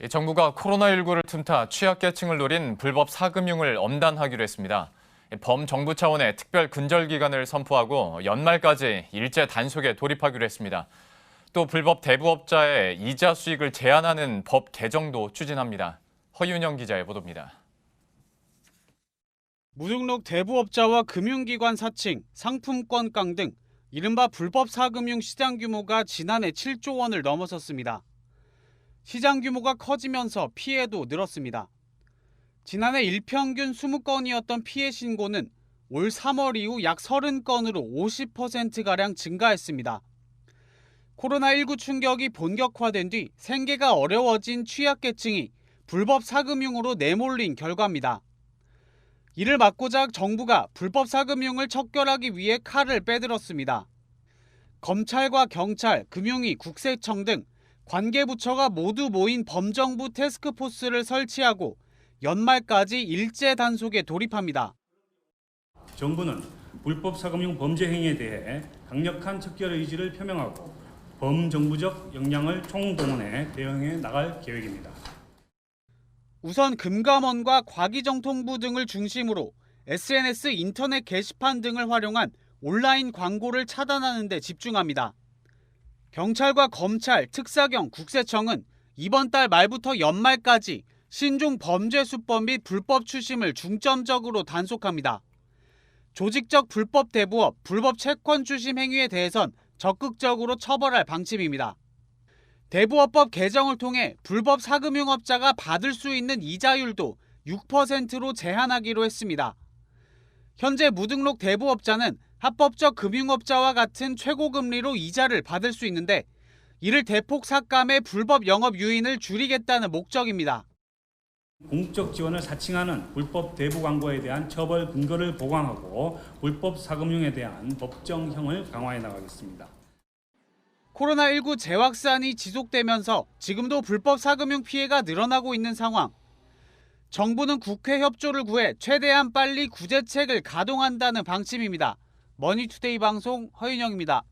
정부가 코로나19를 틈타 취약계층을 노린 불법 사금융을 엄단하기로 했습니다. 범정부 차원의 특별 근절기간을 선포하고 연말까지 일제 단속에 돌입하기로 했습니다. 또 불법 대부업자의 이자 수익을 제한하는 법 개정도 추진합니다. 허윤영 기자의 보도입니다. 무등록 대부업자와 금융기관 사칭, 상품권 등 이른바 불법 사금융 시장 규모가 지난해 7조 원을 넘어섰습니다. 시장 규모가 커지면서 피해도 늘었습니다. 지난해 일평균 20건이었던 피해 신고는 올 3월 이후 약 30건으로 50%가량 증가했습니다. 코로나19 충격이 본격화된 뒤 생계가 어려워진 취약계층이 불법 사금융으로 내몰린 결과입니다. 이를 막고자 정부가 불법 사금융을 척결하기 위해 칼을 빼들었습니다. 검찰과 경찰, 금융위, 국세청 등 관계부처가 모두 모인 범정부 태스크포스를 설치하고 연말까지 일제 단속에 돌입합니다. 정부는 불법 사금융 범죄 행위에 대해 강력한 척결 의지를 표명하고 범정부적 역량을 총동원해 대응해 나갈 계획입니다. 우선 금감원과 과기정통부 등을 중심으로 SNS, 인터넷 게시판 등을 활용한 온라인 광고를 차단하는 데 집중합니다. 경찰과 검찰, 특사경, 국세청은 이번 달 말부터 연말까지 신종 범죄 수법 및 불법 추심을 중점적으로 단속합니다. 조직적 불법 대부업, 불법 채권 추심 행위에 대해선 적극적으로 처벌할 방침입니다. 대부업법 개정을 통해 불법 사금융업자가 받을 수 있는 이자율도 6%로 제한하기로 했습니다. 현재 무등록 대부업자는 합법적 금융업자와 같은 최고금리로 이자를 받을 수 있는데 이를 대폭 삭감해 불법 영업 유인을 줄이겠다는 목적입니다. 공적 지원을 사칭하는 불법 대부 광고에 대한 처벌 근거를 보강하고 불법 사금융에 대한 법정형을 강화해 나가겠습니다. 코로나19 재확산이 지속되면서 지금도 불법 사금융 피해가 늘어나고 있는 상황. 정부는 국회 협조를 구해 최대한 빨리 구제책을 가동한다는 방침입니다. 머니투데이 방송 허윤영입니다.